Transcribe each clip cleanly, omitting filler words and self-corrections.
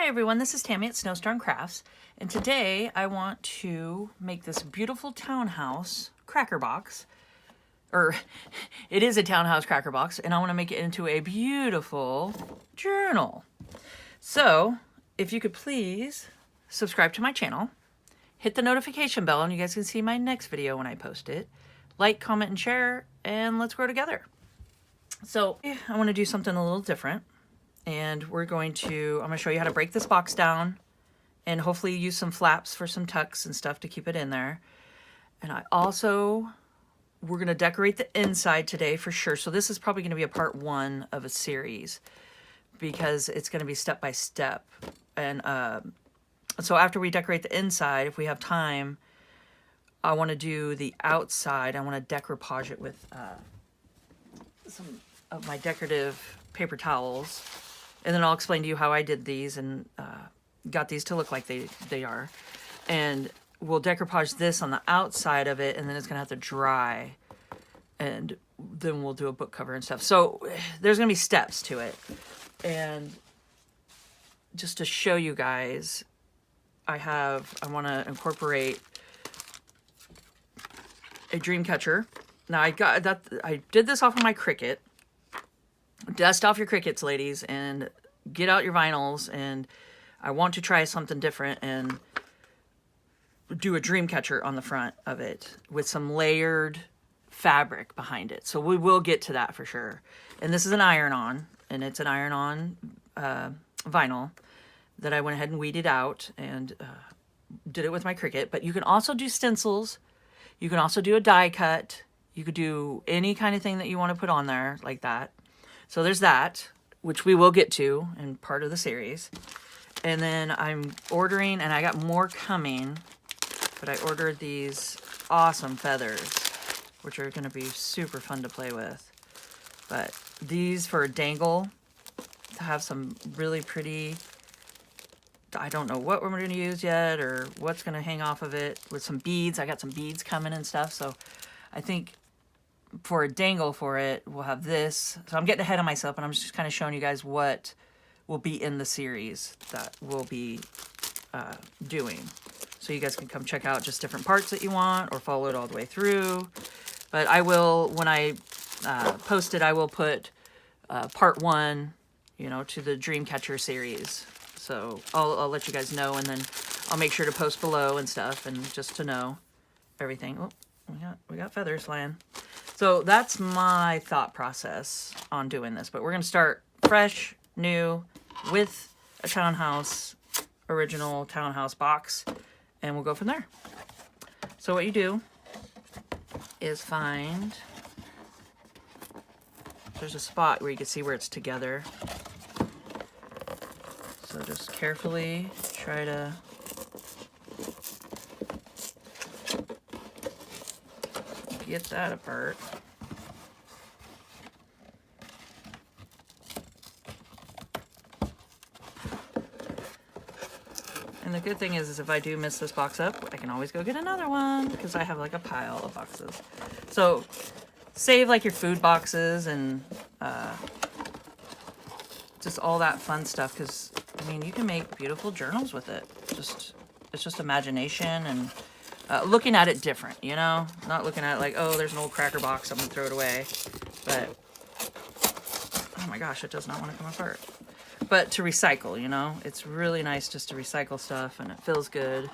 Hi everyone, this is Tammy at Snowstorm Crafts, and today I want to make this beautiful townhouse cracker box, or it is a townhouse cracker box, and I want to make it into a beautiful journal. So, if you could please subscribe to my channel, hit the notification bell, and you guys can see my next video when I post it. Like, comment, and share, and let's grow together. So, I want to do something a little different. And I'm going to show you how to break this box down and hopefully use some flaps for some tucks and stuff to keep it in there. And we're going to decorate the inside today for sure. So this is probably going to be a part 1 of a series because it's going to be step by step. And so after we decorate the inside, if we have time, I want to do the outside. I want to decoupage it with some of my decorative paper towels. And then I'll explain to you how I did these and got these to look like they are. And we'll decoupage this on the outside of it, and then it's going to have to dry. And then we'll do a book cover and stuff. So there's going to be steps to it. And just to show you guys, I want to incorporate a dream catcher. Now I did this off of my Cricut. Dust off your Cricuts, ladies, and get out your vinyls, and I want to try something different and do a dream catcher on the front of it with some layered fabric behind it. So we will get to that for sure. And this is an iron-on, and it's an iron-on vinyl that I went ahead and weeded out and did it with my Cricut. But you can also do stencils. You can also do a die cut. You could do any kind of thing that you want to put on there like that. So there's that, which we will get to in part of the series. And then I'm ordering, and I got more coming, but I ordered these awesome feathers, which are going to be super fun to play with. But these for a dangle, to have some really pretty, I don't know what we're going to use yet or what's going to hang off of it, with some beads. I got some beads coming and stuff, so I think for a dangle for it, we'll have this. So I'm getting ahead of myself, and I'm just kind of showing you guys what will be in the series that we'll be doing. So you guys can come check out just different parts that you want or follow it all the way through. But I will, when I post it, I will put part 1, to the Dreamcatcher series. So I'll let you guys know, and then I'll make sure to post below and stuff, and just to know everything. Oh, we got feathers flying. So that's my thought process on doing this. But we're going to start fresh, new, with a townhouse, original townhouse box, and we'll go from there. So what you do is find, there's a spot where you can see where it's together. So just carefully try to get that apart. And the good thing is if I do mess this box up, I can always go get another one because I have like a pile of boxes. So save like your food boxes and just all that fun stuff, because I mean you can make beautiful journals with it. It's just imagination and looking at it different, not looking at it like, oh, there's an old cracker box, I'm gonna throw it away. But oh my gosh, it does not want to come apart. But to recycle, it's really nice just to recycle stuff, and it feels good.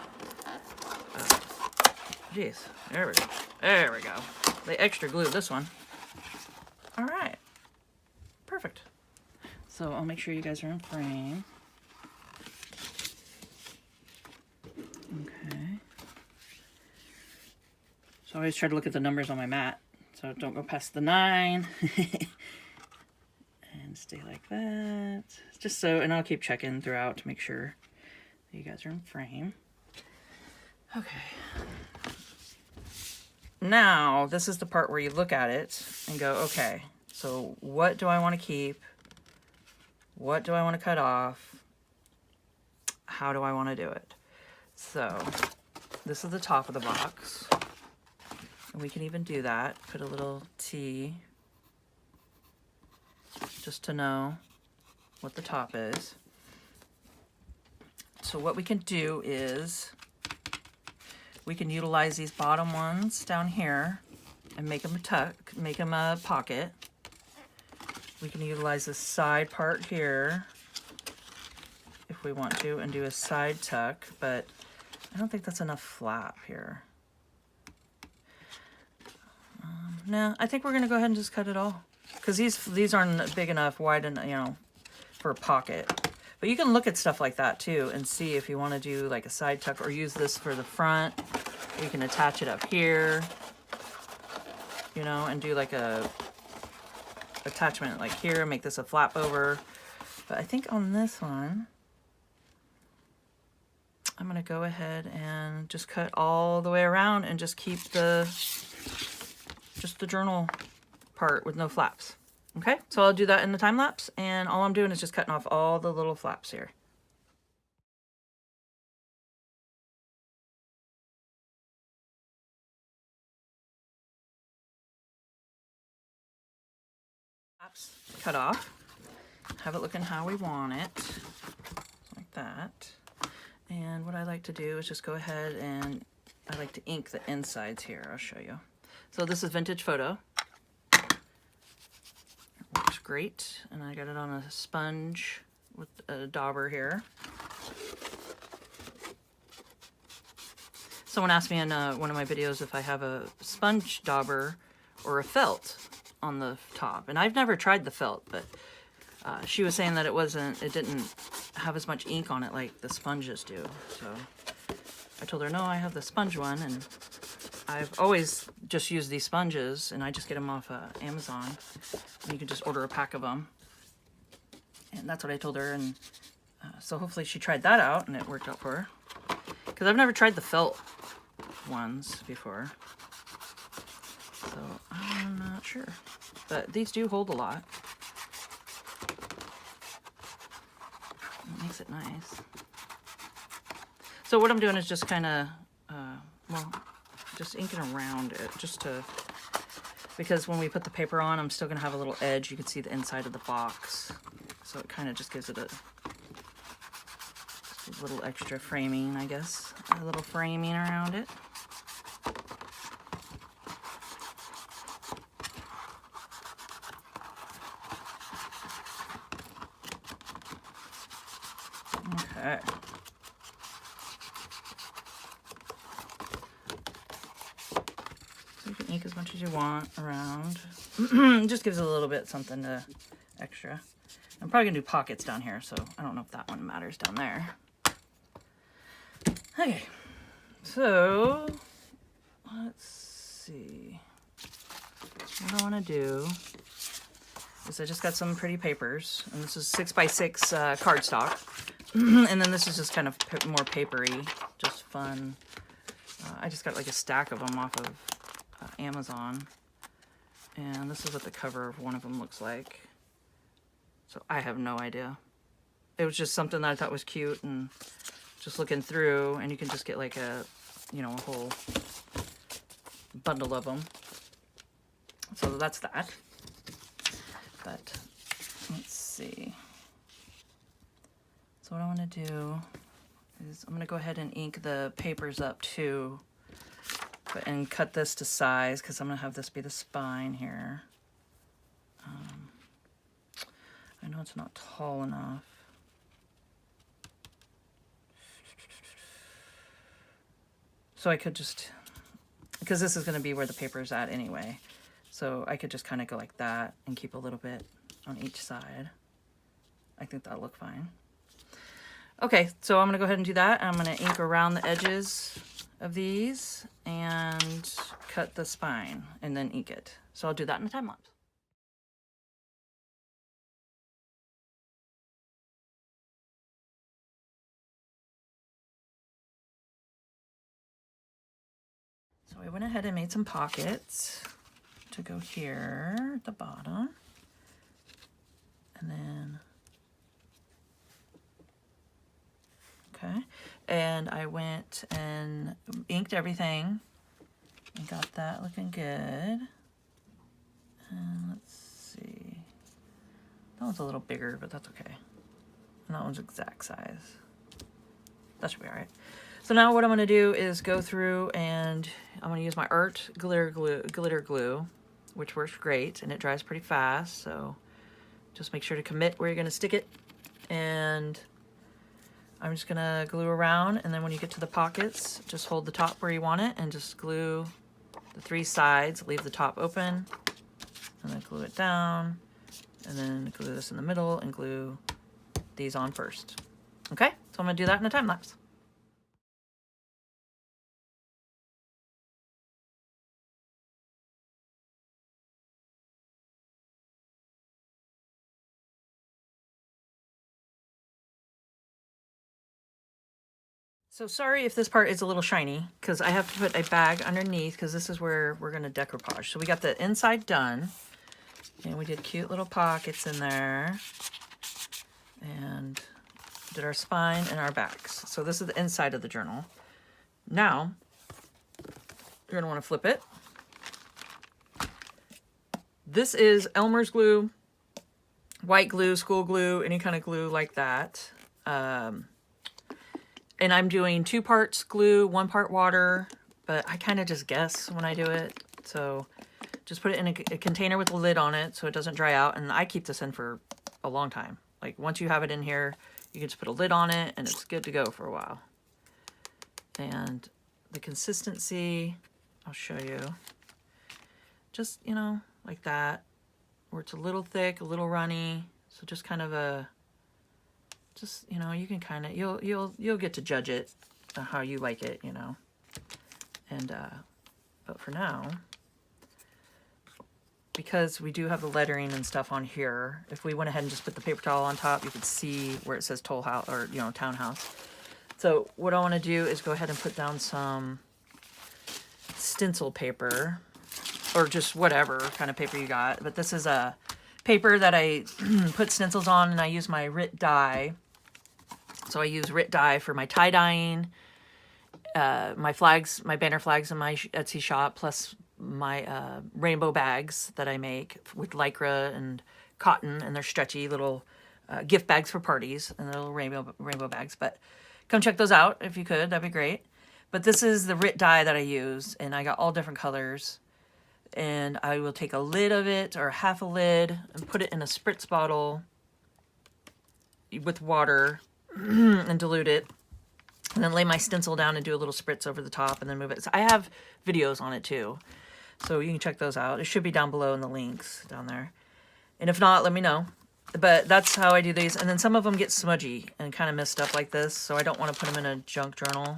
Jeez, there we go. There we go. They extra glued this one. All right, perfect. So I'll make sure you guys are in frame. Okay. So I always try to look at the numbers on my mat, so don't go past the 9. And stay like that. Just so, and I'll keep checking throughout to make sure that you guys are in frame. Okay. Now, this is the part where you look at it and go, okay, so what do I want to keep? What do I want to cut off? How do I want to do it? So, this is the top of the box. And we can even do that. Put a little T just to know what the top is. So what we can do is we can utilize these bottom ones down here and make them a tuck, make them a pocket. We can utilize the side part here if we want to and do a side tuck, but I don't think that's enough flap here. No, I think we're gonna go ahead and just cut it all because these aren't big enough, wide enough, you know, for a pocket. But you can look at stuff like that too and see if you want to do like a side tuck or use this for the front. You can attach it up here, you know, and do like a attachment like here, make this a flap over. But I think on this one, I'm gonna go ahead and just cut all the way around and just keep just the journal part with no flaps. Okay, so I'll do that in the time lapse, and all I'm doing is just cutting off all the little flaps here. Flaps cut off. Have it looking how we want it, like that. And what I like to do is just go ahead and I like to ink the insides here. I'll show you. So this is Vintage Photo. Works great, and I got it on a sponge with a dauber here. Someone asked me in one of my videos if I have a sponge dauber or a felt on the top, and I've never tried the felt, but she was saying that it didn't have as much ink on it like the sponges do. So I told her, no, I have the sponge one, and I've always just used these sponges, and I just get them off Amazon. And you can just order a pack of them. And that's what I told her, and so hopefully she tried that out, and it worked out for her. Because I've never tried the felt ones before. So I'm not sure. But these do hold a lot. It makes it nice. So what I'm doing is just kind of, well, just inking around it, just to, because when we put the paper on, I'm still going to have a little edge. You can see the inside of the box. So it kind of just gives it a little extra framing, I guess. A little framing around it. Okay. So you can ink as much as you want around. It just gives it a little bit something extra. I'm probably gonna do pockets down here, so I don't know if that one matters down there. Okay, so let's see. What I want to do is I just got some pretty papers, and this is 6x6 cardstock, and then this is just kind of more papery, just fun. I just got like a stack of them off of Amazon, and this is what the cover of one of them looks like. So I have no idea. It was just something that I thought was cute, and just looking through, and you can just get like a, you know, a whole bundle of them. So that's that. But let's see. So what I want to do is I'm going to go ahead and ink the papers up too, and cut this to size, because I'm going to have this be the spine here. I know it's not tall enough. So I could just, because this is going to be where the paper is at anyway, so I could just kind of go like that and keep a little bit on each side. I think that'll look fine. Okay, so I'm going to go ahead and do that. I'm going to ink around the edges of these and cut the spine and then ink it. So I'll do that in a time lapse. So I went ahead and made some pockets to go here at the bottom. And then, okay. And I went and inked everything and got that looking good. And let's see. That one's a little bigger, but that's okay. And that one's exact size. That should be all right. So now what I'm going to do is go through and I'm going to use my Art glitter glue, which works great and it dries pretty fast. So just make sure to commit where you're going to stick it. And I'm just going to glue around, and then when you get to the pockets, just hold the top where you want it and just glue the 3 sides, leave the top open, and then glue it down, and then glue this in the middle and glue these on first. Okay, so I'm going to do that in a time lapse. So sorry if this part is a little shiny, because I have to put a bag underneath, because this is where we're going to decoupage. So we got the inside done, and we did cute little pockets in there, and did our spine and our backs. So this is the inside of the journal. Now, you're going to want to flip it. This is Elmer's glue, white glue, school glue, any kind of glue like that. And I'm doing 2 parts glue, 1 part water, but I kind of just guess when I do it. So just put it in a container with a lid on it so it doesn't dry out. And I keep this in for a long time. Like once you have it in here, you can just put a lid on it and it's good to go for a while. And the consistency, I'll show you. Just, you know, like that, where it's a little thick, a little runny. So just kind of a, just, you know, you can kind of, you'll get to judge it how you like it, you know. And but for now, because we do have the lettering and stuff on here, if we went ahead and just put the paper towel on top, you could see where it says Toll House, or, you know, Townhouse. So what I want to do is go ahead and put down some stencil paper, or just whatever kind of paper you got. But this is a paper that I put stencils on, and I use my RIT die. So I use RIT dye for my tie-dyeing, my flags, my banner flags in my Etsy shop, plus my rainbow bags that I make with Lycra and cotton, and they're stretchy little gift bags for parties, and they're little rainbow bags. But come check those out if you could, that'd be great. But this is the RIT dye that I use, and I got all different colors. And I will take a lid of it, or half a lid, and put it in a spritz bottle with water and dilute it, and then lay my stencil down and do a little spritz over the top and then move it. So I have videos on it too, so you can check those out. It should be down below in the links down there, and if not, let me know. But that's how I do these. And then some of them get smudgy and kind of messed up like this, so I don't want to put them in a junk journal.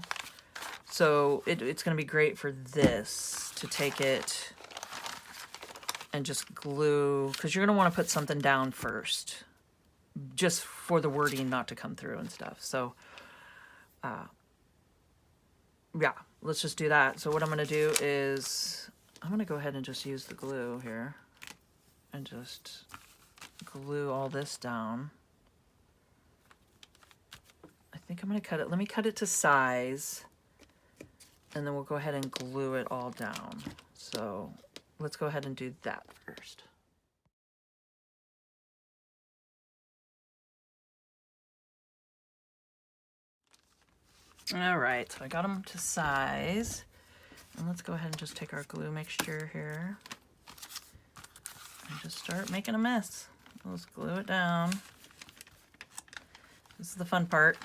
So it's going to be great for this, to take it and just glue, because you're going to want to put something down first, just for the wording not to come through and stuff. So, yeah, let's just do that. So what I'm going to do is, I'm going to go ahead and just use the glue here and just glue all this down. I think I'm going to cut it. Let me cut it to size, and then we'll go ahead and glue it all down. So let's go ahead and do that first. All right, so I got them to size. And let's go ahead and just take our glue mixture here and just start making a mess. Let's glue it down. This is the fun part.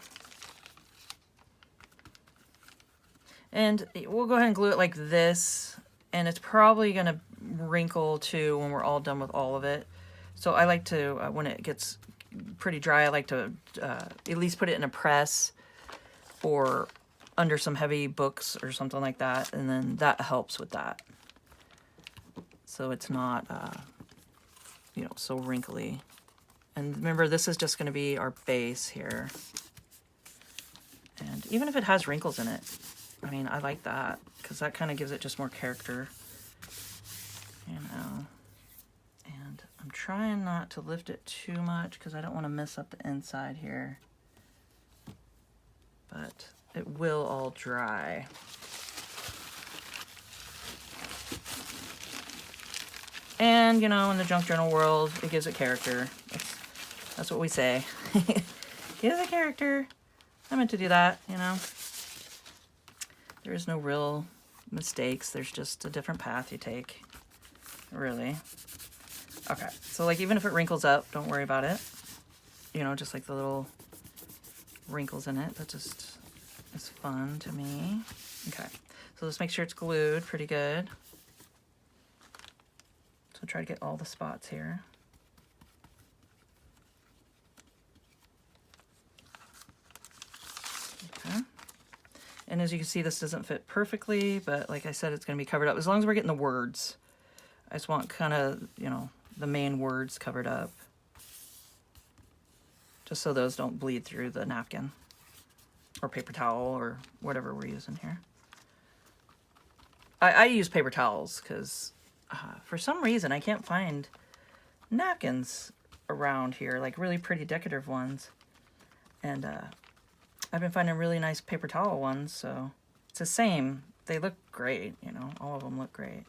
And we'll go ahead and glue it like this, and it's probably going to wrinkle too when we're all done with all of it. So I like to, when it gets pretty dry, I like to at least put it in a press or under some heavy books or something like that, and then that helps with that. So it's not, you know, so wrinkly. And remember, this is just going to be our base here. And even if it has wrinkles in it, I mean, I like that, because that kind of gives it just more character, you know. And I'm trying not to lift it too much, because I don't want to mess up the inside here. But it will all dry. And, you know, in the junk journal world, it gives it character. That's what we say. Gives it character. I meant to do that, you know. There is no real mistakes. There's just a different path you take, really. Okay, so like even if it wrinkles up, don't worry about it. You know, just like the little wrinkles in it. That just is fun to me. Okay, so let's make sure it's glued pretty good. So try to get all the spots here. Okay. And as you can see, this doesn't fit perfectly, but like I said, it's going to be covered up. As long as we're getting the words. I just want kind of, you know, the main words covered up. Just so those don't bleed through the napkin or paper towel or whatever we're using here. I use paper towels because for some reason I can't find napkins around here, like really pretty decorative ones. And I've been finding really nice paper towel ones, so it's the same. They look great, you know, all of them look great.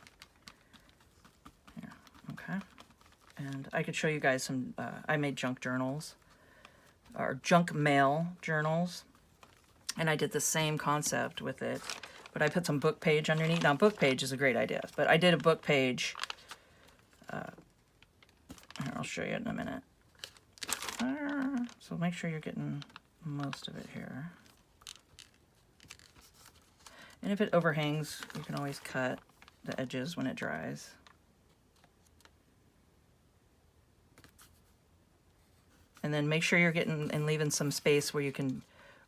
Here, okay. And I could show you guys some, I made junk journals, or junk mail journals, and I did the same concept with it, but I put some book page underneath. Now, book page is a great idea, but I did a book page, here, I'll show you in a minute. So make sure you're getting most of it here. And if it overhangs, you can always cut the edges when it dries. And then make sure you're getting and leaving some space where you can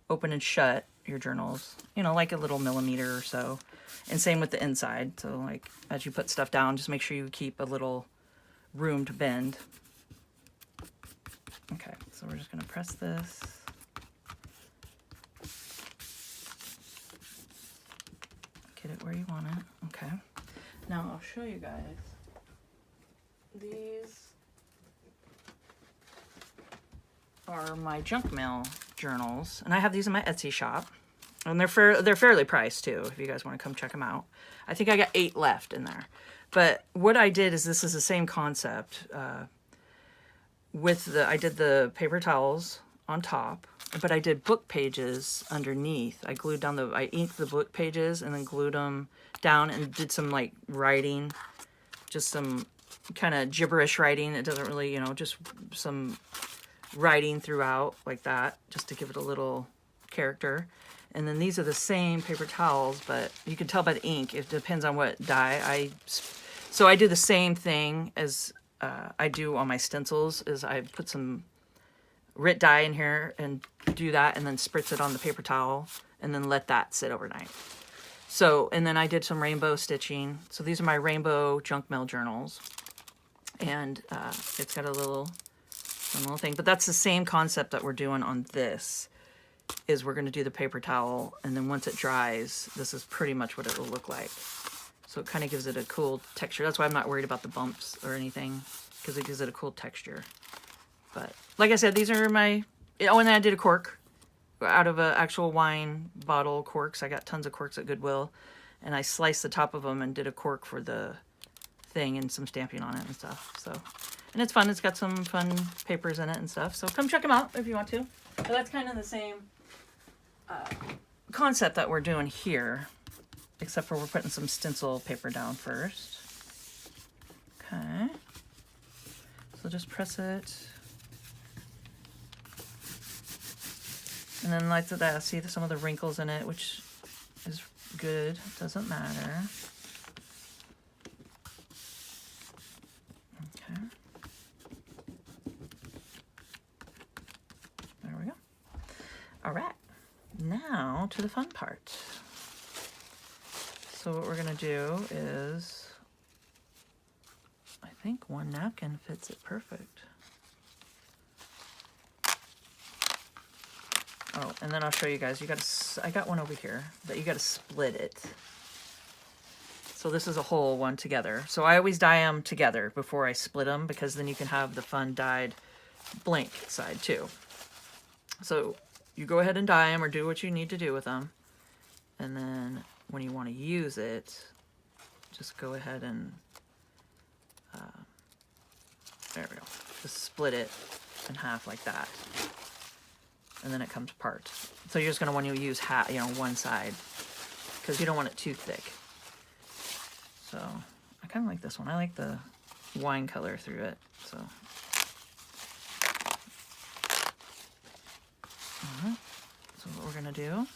open and shut your journals, you know, like a little millimeter or so. And same with the inside. So like as you put stuff down, just make sure you keep a little room to bend. Okay, so we're just going to press this. Get it where you want it. Okay. Now I'll show you guys these are my junk mail journals, and I have these in my Etsy shop, and they're fairly priced too if you guys want to come check them out. I think I got 8 left in there. But what I did is, this is the same concept I did the paper towels on top, but I did book pages underneath. I inked the book pages and then glued them down and did some like writing, just some kind of gibberish writing. It doesn't really, you know, just some writing throughout like that, just to give it a little character. And then these are the same paper towels, but you can tell by the ink, it depends on what dye. So I do the same thing as I do on my stencils, is I put some Rit dye in here and do that, and then spritz it on the paper towel and then let that sit overnight. So, and then I did some rainbow stitching. So these are my rainbow junk mail journals, and it's got a little thing, but that's the same concept that we're doing on this. Is we're going to do the paper towel, and then once it dries, this is pretty much what it will look like. So it kind of gives it a cool texture. That's why I'm not worried about the bumps or anything, because it gives it a cool texture. But like I said, these are my... Oh, and then I did a cork out of an actual wine bottle corks. I got tons of corks at Goodwill, and I sliced the top of them and did a cork for the thing and some stamping on it and stuff. So, and it's fun. It's got some fun papers in it and stuff. So come check them out if you want to. But that's kind of the same concept that we're doing here, except for we're putting some stencil paper down first. Okay. So just press it. And then like that, see some of the wrinkles in it, which is good. Doesn't matter. Okay. There we go. All right. Now to the fun part. So what we're going to do is, I think one napkin fits it perfect. Oh, and then I'll show you guys. I got one over here that you got to split it. So this is a whole one together. So I always dye them together before I split them, because then you can have the fun dyed blank side too. So you go ahead and dye them or do what you need to do with them. And then when you want to use it, just go ahead and, there we go. Just split it in half like that. and then it comes apart. So you're just going to want to use half, you know, one side, because you don't want it too thick. So I kind of like this one. I like the wine color through it. So, alright. So what we're going to do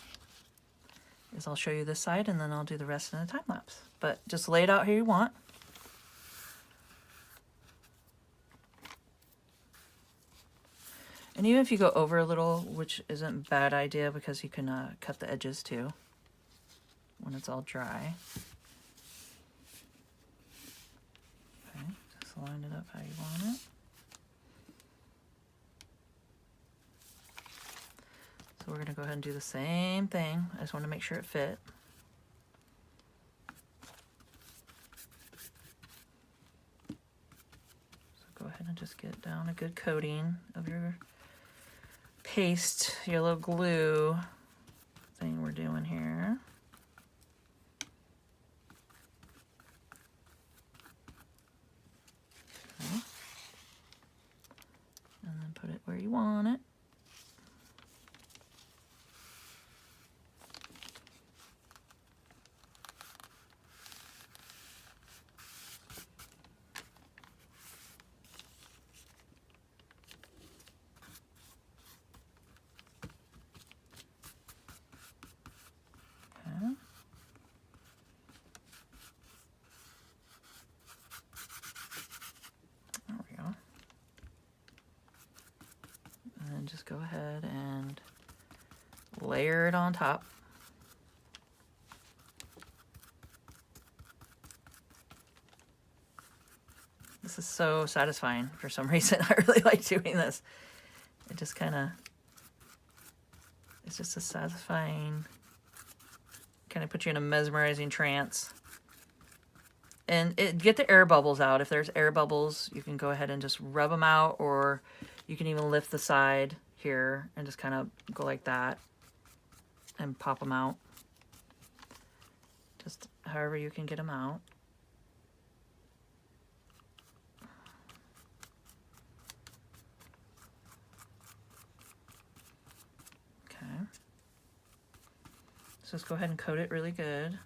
is I'll show you this side, and then I'll do the rest in a time lapse. But just lay it out how you want. And even if you go over a little, which isn't a bad idea, because you can cut the edges too when it's all dry. Okay, just line it up how you want it. So we're going to go ahead and do the same thing. I just want to make sure it fit. So go ahead and just get down a good coating of your paste, your little glue thing we're doing here. Okay. And then put it where you want it. Just go ahead and layer it on top. This is so satisfying for some reason. I really like doing this. It just kind of, it's just a satisfying, kind of puts you in a mesmerizing trance. And get the air bubbles out. If there's air bubbles, you can go ahead and just rub them out, or you can even lift the side here and just kind of go like that and pop them out. Just however you can get them out. Okay. So just go ahead and coat it really good.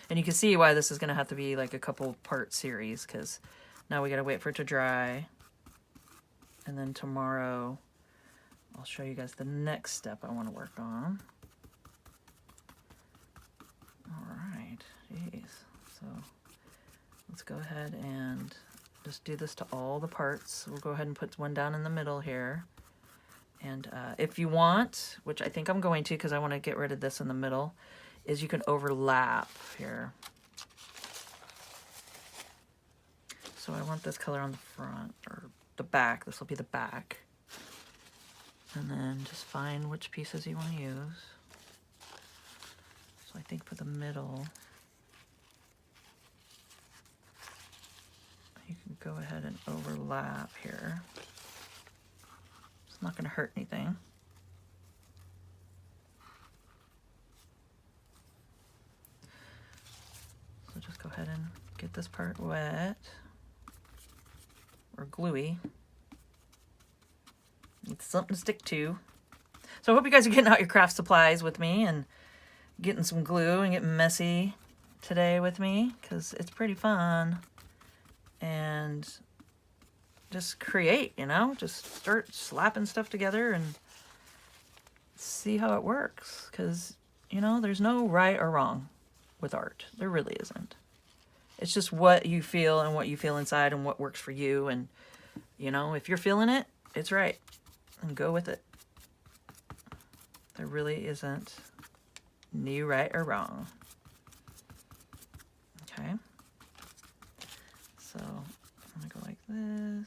And you can see why this is going to have to be like a couple part series, because now we got to wait for it to dry. And then tomorrow I'll show you guys the next step I want to work on. All right, jeez. So let's go ahead and just do this to all the parts. We'll go ahead and put one down in the middle here. And if you want, which I think I'm going to, because I want to get rid of this in the middle, is you can overlap here. So I want this color on the front, or the back. This will be the back. And then just find which pieces you want to use. So I think for the middle, you can go ahead and overlap here. It's not going to hurt anything. So just go ahead and get this part wet or gluey. Need something to stick to. So I hope you guys are getting out your craft supplies with me and getting some glue and getting messy today with me, because it's pretty fun. And just create, you know, just start slapping stuff together and see how it works. Because, you know, there's no right or wrong with art. There really isn't. It's just what you feel and what you feel inside and what works for you. And, you know, if you're feeling it, it's right. And go with it. There really isn't new right or wrong. Okay. So I'm going to go like this.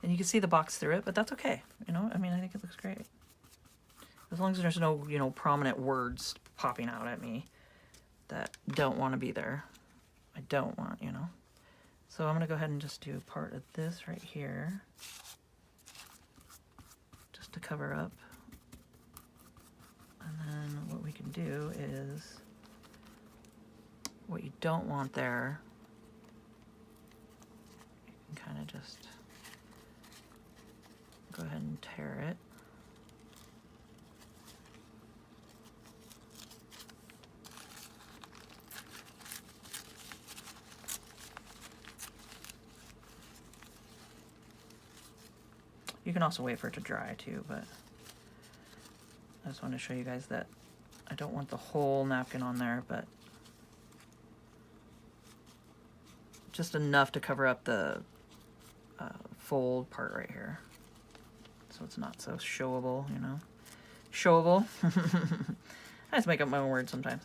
And you can see the box through it, but that's okay. You know, I mean, I think it looks great. As long as there's no, you know, prominent words popping out at me that don't want to be there. I don't want, you know. So I'm going to go ahead and just do part of this right here. Just to cover up. And then what we can do is, what you don't want there, you can kind of just go ahead and tear it. You can also wait for it to dry too, but I just want to show you guys that I don't want the whole napkin on there, but just enough to cover up the fold part right here. So it's not so showable, you know. Showable. I just make up my own words sometimes.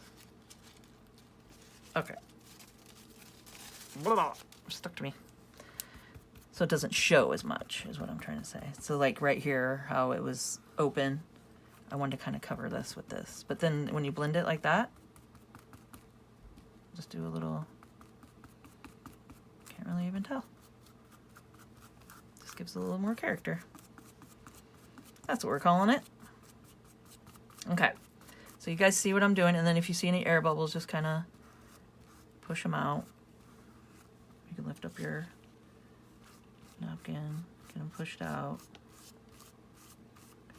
Okay. Blah, stuck to me. So it doesn't show as much, is what I'm trying to say. So like right here, how it was open, I wanted to kind of cover this with this. But then when you blend it like that, just do a little, can't really even tell. Just gives it a little more character. That's what we're calling it. Okay, so you guys see what I'm doing, and then if you see any air bubbles, just kind of push them out. You can lift up your napkin, get them pushed out.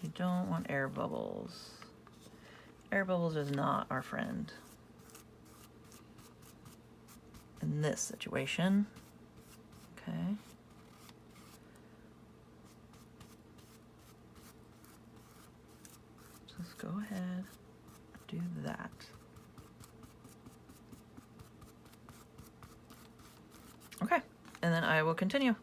You don't want air bubbles. Air bubbles is not our friend in this situation. Okay. Just go ahead, do that. Okay, and then I will continue.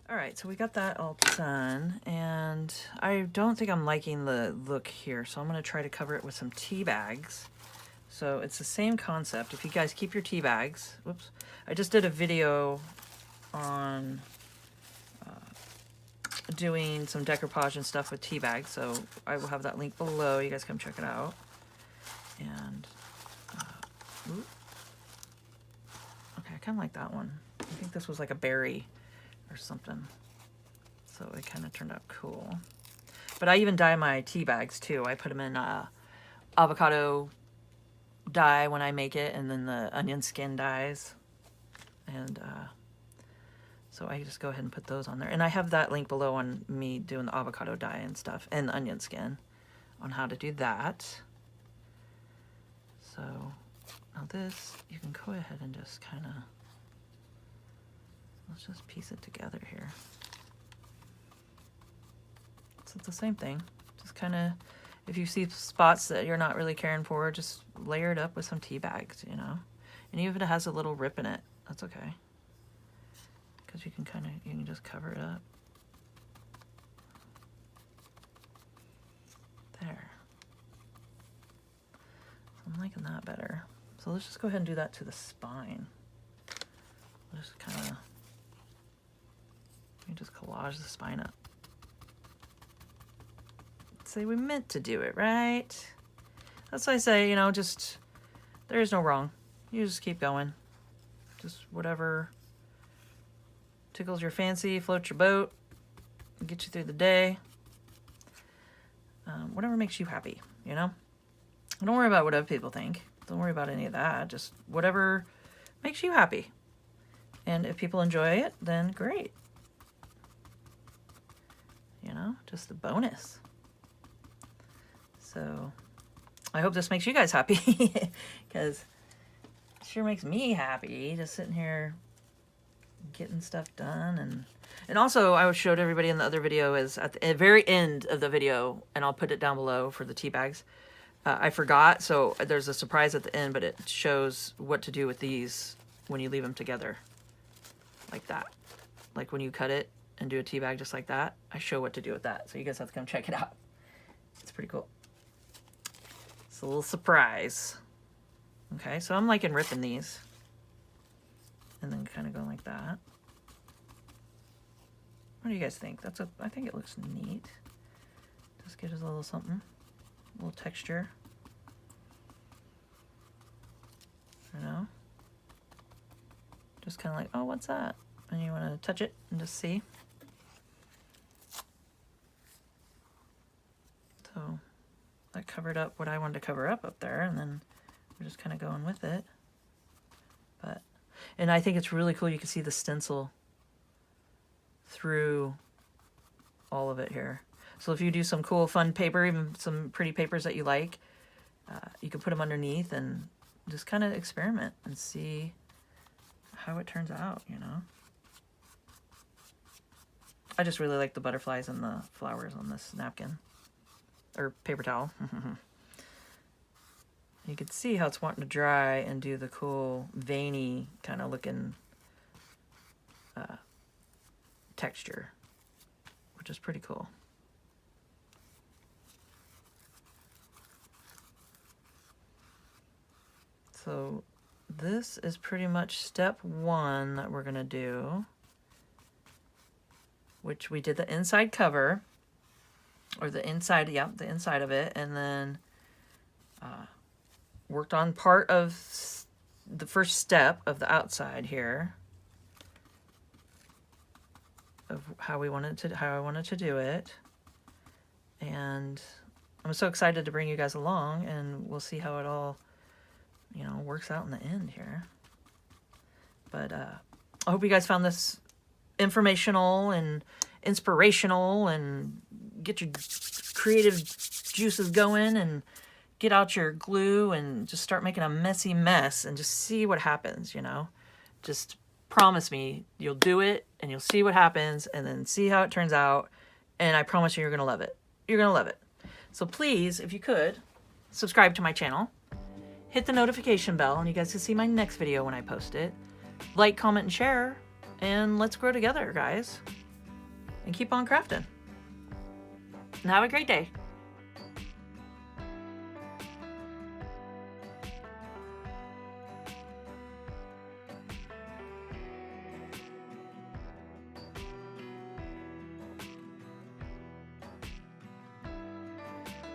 All right, so we got that all done, and I don't think I'm liking the look here, so I'm gonna try to cover it with some tea bags. So it's the same concept. If you guys keep your tea bags, whoops, I just did a video on doing some decoupage and stuff with tea bags, so I will have that link below. You guys come check it out. And, okay, I kind of like that one. I think this was like a berry or something. So it kind of turned out cool. But I even dye my tea bags too. I put them in avocado dye when I make it, and then the onion skin dyes. And so I just go ahead and put those on there. And I have that link below on me doing the avocado dye and stuff, and the onion skin, on how to do that. So now this, you can go ahead and just kind of, let's just piece it together here. So it's the same thing. Just kind of, if you see spots that you're not really caring for, just layer it up with some tea bags, you know. And even if it has a little rip in it, that's okay. Because you can you can just cover it up. There. I'm liking that better. So let's just go ahead and do that to the spine. Just kind of, you just collage the spine up. Say we meant to do it, right? That's why I say, you know, just, there is no wrong. You just keep going. Just whatever tickles your fancy, floats your boat, get you through the day. Whatever makes you happy, you know? Don't worry about what other people think. Don't worry about any of that. Just whatever makes you happy. And if people enjoy it, then great. You know, just a bonus. So I hope this makes you guys happy, because it sure makes me happy just sitting here getting stuff done. And also I showed everybody in the other video is at the very end of the video, and I'll put it down below for the tea bags. I forgot, so there's a surprise at the end, but it shows what to do with these when you leave them together like that. Like when you cut it and do a tea bag just like that, I show what to do with that. So you guys have to come check it out. It's pretty cool. It's a little surprise. Okay, so I'm liking ripping these. And then kind of going like that. What do you guys think? I think it looks neat. Just get us a little something. A little texture. Just kind of like, oh, what's that? And you want to touch it and just see. So that covered up what I wanted to cover up there, and then we're just kind of going with it. And I think it's really cool. You can see the stencil through all of it here. So if you do some cool, fun paper, even some pretty papers that you like, you can put them underneath and just kind of experiment and see how it turns out, you know. I just really like the butterflies and the flowers on this napkin, or paper towel. You can see how it's wanting to dry and do the cool veiny kind of looking texture, which is pretty cool. So this is pretty much step one that we're gonna do, which we did the inside cover, or the inside, yeah, the inside of it, and then worked on part of the first step of the outside here of how I wanted to do it. And I'm so excited to bring you guys along, and we'll see how it all, you know, works out in the end here. But I hope you guys found this informational and inspirational, and get your creative juices going, and get out your glue and just start making a messy mess and just see what happens, you know. Just promise me you'll do it and you'll see what happens, and then see how it turns out, and I promise you you're gonna love it. You're gonna love it. So please, if you could, subscribe to my channel, hit the notification bell, and you guys can see my next video when I post it. Like, comment, and share, and let's grow together, guys, and keep on crafting. And have a great day.